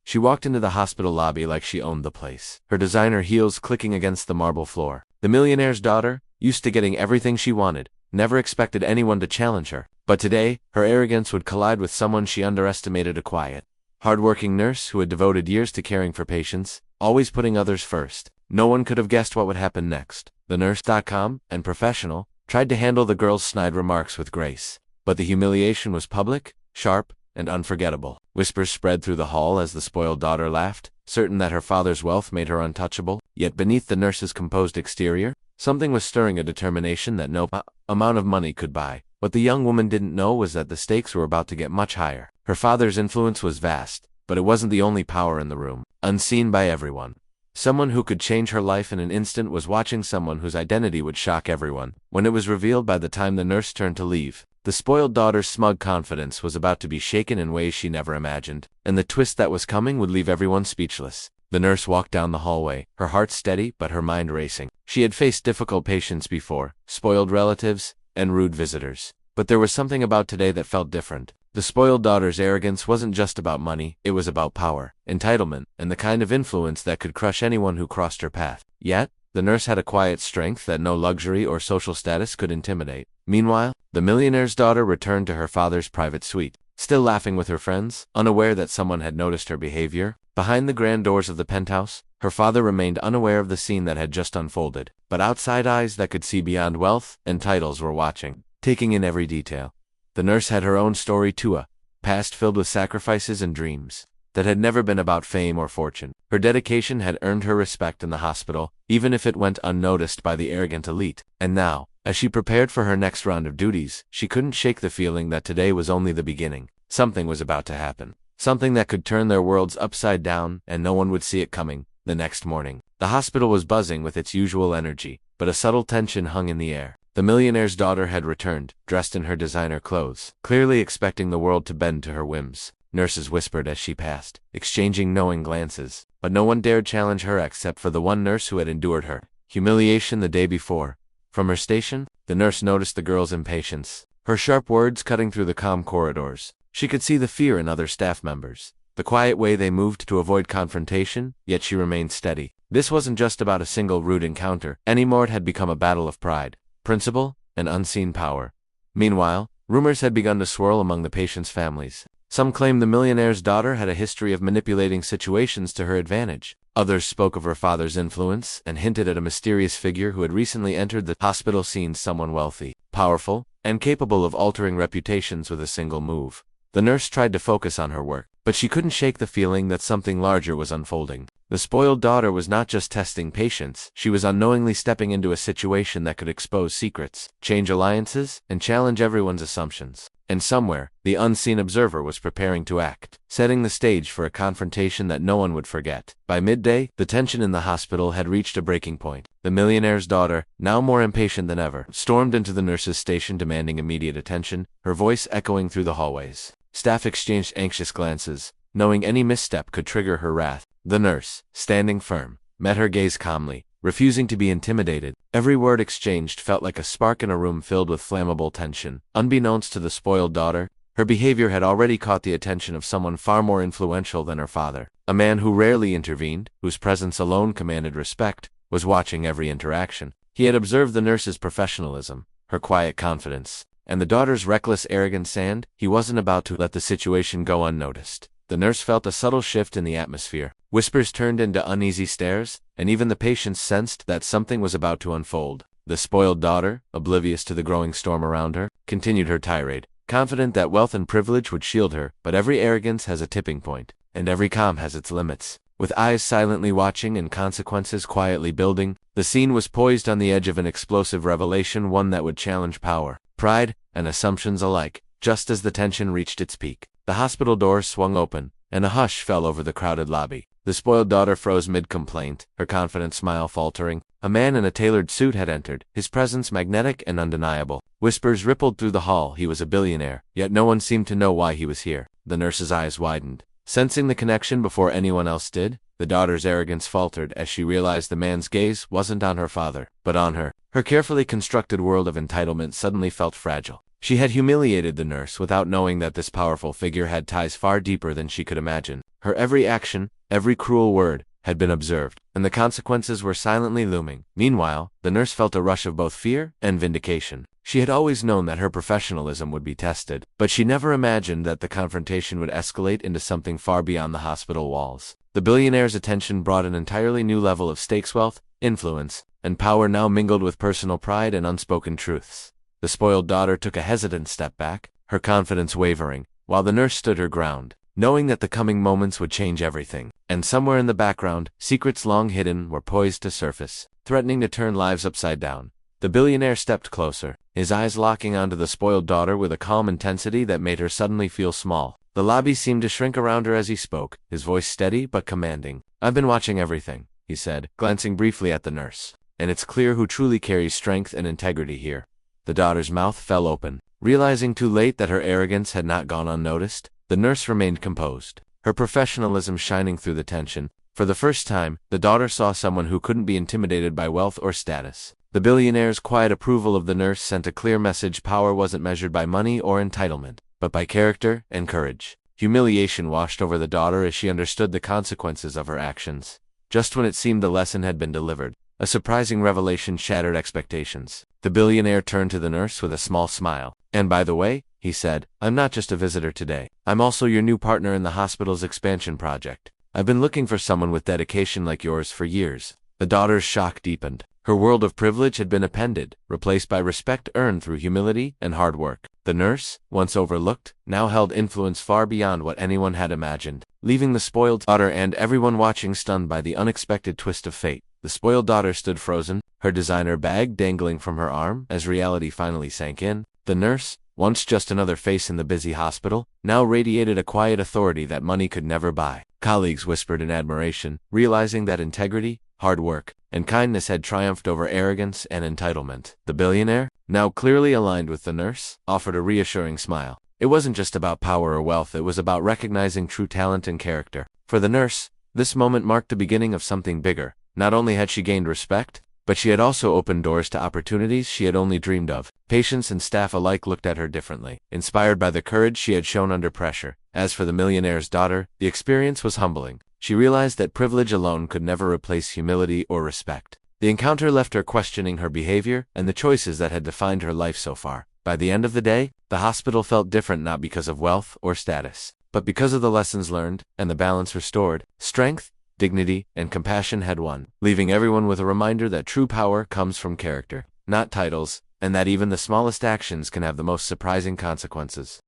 She walked into the hospital lobby like she owned the place, her designer heels clicking against the marble floor. The millionaire's daughter, used to getting everything she wanted, never expected anyone to challenge her. But today, her arrogance would collide with someone she underestimated: a quiet, hardworking nurse who had devoted years to caring for patients, always putting others first. No one could have guessed what would happen next. The nurse, calm and professional, tried to handle the girl's snide remarks with grace. But the humiliation was public, sharp, and unforgettable. Whispers spread through the hall as the spoiled daughter laughed, certain that her father's wealth made her untouchable. Yet beneath the nurse's composed exterior, something was stirring: a determination that no amount of money could buy. What the young woman didn't know was that the stakes were about to get much higher. Her father's influence was vast, but it wasn't the only power in the room. Unseen by everyone, someone who could change her life in an instant was watching, someone whose identity would shock everyone. When it was revealed by the time the nurse turned to leave, the spoiled daughter's smug confidence was about to be shaken in ways she never imagined, and the twist that was coming would leave everyone speechless. The nurse walked down the hallway, her heart steady but her mind racing. She had faced difficult patients before, spoiled relatives, and rude visitors. But there was something about today that felt different. The spoiled daughter's arrogance wasn't just about money, it was about power, entitlement, and the kind of influence that could crush anyone who crossed her path. Yet, the nurse had a quiet strength that no luxury or social status could intimidate. Meanwhile, the millionaire's daughter returned to her father's private suite, still laughing with her friends, unaware that someone had noticed her behavior. Behind the grand doors of the penthouse, her father remained unaware of the scene that had just unfolded. But outside eyes that could see beyond wealth and titles were watching, taking in every detail. The nurse had her own story too, a past filled with sacrifices and dreams that had never been about fame or fortune. Her dedication had earned her respect in the hospital, even if it went unnoticed by the arrogant elite. And now, as she prepared for her next round of duties, she couldn't shake the feeling that today was only the beginning. Something was about to happen. Something that could turn their worlds upside down, and no one would see it coming. The next morning, the hospital was buzzing with its usual energy, but a subtle tension hung in the air. The millionaire's daughter had returned, dressed in her designer clothes, clearly expecting the world to bend to her whims. Nurses whispered as she passed, exchanging knowing glances, but no one dared challenge her except for the one nurse who had endured her humiliation the day before. From her station, the nurse noticed the girl's impatience, her sharp words cutting through the calm corridors. She could see the fear in other staff members, the quiet way they moved to avoid confrontation, yet she remained steady. This wasn't just about a single rude encounter anymore, it had become a battle of pride, principle, and unseen power. Meanwhile, rumors had begun to swirl among the patients' families. Some claimed the millionaire's daughter had a history of manipulating situations to her advantage. Others spoke of her father's influence and hinted at a mysterious figure who had recently entered the hospital scene, someone wealthy, powerful, and capable of altering reputations with a single move. The nurse tried to focus on her work, but she couldn't shake the feeling that something larger was unfolding. The spoiled daughter was not just testing patience, she was unknowingly stepping into a situation that could expose secrets, change alliances, and challenge everyone's assumptions. And somewhere, the unseen observer was preparing to act, setting the stage for a confrontation that no one would forget. By midday, the tension in the hospital had reached a breaking point. The millionaire's daughter, now more impatient than ever, stormed into the nurse's station demanding immediate attention, her voice echoing through the hallways. Staff exchanged anxious glances, knowing any misstep could trigger her wrath. The nurse, standing firm, met her gaze calmly, refusing to be intimidated. Every word exchanged felt like a spark in a room filled with flammable tension. Unbeknownst to the spoiled daughter, her behavior had already caught the attention of someone far more influential than her father. A man who rarely intervened, whose presence alone commanded respect, was watching every interaction. He had observed the nurse's professionalism, her quiet confidence, and the daughter's reckless arrogance, and he wasn't about to let the situation go unnoticed. The nurse felt a subtle shift in the atmosphere. Whispers turned into uneasy stares, and even the patients sensed that something was about to unfold. The spoiled daughter, oblivious to the growing storm around her, continued her tirade, confident that wealth and privilege would shield her. But every arrogance has a tipping point, and every calm has its limits. With eyes silently watching and consequences quietly building, the scene was poised on the edge of an explosive revelation, one that would challenge power, pride, and assumptions alike. Just as the tension reached its peak, the hospital doors swung open, and a hush fell over the crowded lobby. The spoiled daughter froze mid-complaint, her confident smile faltering. A man in a tailored suit had entered, his presence magnetic and undeniable. Whispers rippled through the hall. He was a billionaire, yet no one seemed to know why he was here. The nurse's eyes widened, sensing the connection before anyone else did. The daughter's arrogance faltered as she realized the man's gaze wasn't on her father, but on her. Her carefully constructed world of entitlement suddenly felt fragile. She had humiliated the nurse without knowing that this powerful figure had ties far deeper than she could imagine. Her every action, every cruel word, had been observed, and the consequences were silently looming. Meanwhile, the nurse felt a rush of both fear and vindication. She had always known that her professionalism would be tested, but she never imagined that the confrontation would escalate into something far beyond the hospital walls. The billionaire's attention brought an entirely new level of stakes, wealth, influence, and power now mingled with personal pride and unspoken truths. The spoiled daughter took a hesitant step back, her confidence wavering, while the nurse stood her ground, knowing that the coming moments would change everything. And somewhere in the background, secrets long hidden were poised to surface, threatening to turn lives upside down. The billionaire stepped closer, his eyes locking onto the spoiled daughter with a calm intensity that made her suddenly feel small. The lobby seemed to shrink around her as he spoke, his voice steady but commanding. "I've been watching everything," he said, glancing briefly at the nurse, "and it's clear who truly carries strength and integrity here." The daughter's mouth fell open. Realizing too late that her arrogance had not gone unnoticed, the nurse remained composed, her professionalism shining through the tension. For the first time, the daughter saw someone who couldn't be intimidated by wealth or status. The billionaire's quiet approval of the nurse sent a clear message: power wasn't measured by money or entitlement, but by character and courage. Humiliation washed over the daughter as she understood the consequences of her actions. Just when it seemed the lesson had been delivered, a surprising revelation shattered expectations. The billionaire turned to the nurse with a small smile. "And by the way," he said, "I'm not just a visitor today. I'm also your new partner in the hospital's expansion project. I've been looking for someone with dedication like yours for years." The daughter's shock deepened. Her world of privilege had been upended, replaced by respect earned through humility and hard work. The nurse, once overlooked, now held influence far beyond what anyone had imagined, leaving the spoiled daughter and everyone watching stunned by the unexpected twist of fate. The spoiled daughter stood frozen, her designer bag dangling from her arm as reality finally sank in. The nurse, once just another face in the busy hospital, now radiated a quiet authority that money could never buy. Colleagues whispered in admiration, realizing that integrity, hard work, and kindness had triumphed over arrogance and entitlement. The billionaire, now clearly aligned with the nurse, offered a reassuring smile. It wasn't just about power or wealth, it was about recognizing true talent and character. For the nurse, this moment marked the beginning of something bigger. Not only had she gained respect, but she had also opened doors to opportunities she had only dreamed of. Patients and staff alike looked at her differently, inspired by the courage she had shown under pressure. As for the millionaire's daughter, the experience was humbling. She realized that privilege alone could never replace humility or respect. The encounter left her questioning her behavior and the choices that had defined her life so far. By the end of the day, the hospital felt different, not because of wealth or status, but because of the lessons learned and the balance restored. Strength, dignity, and compassion had won, leaving everyone with a reminder that true power comes from character, not titles, and that even the smallest actions can have the most surprising consequences.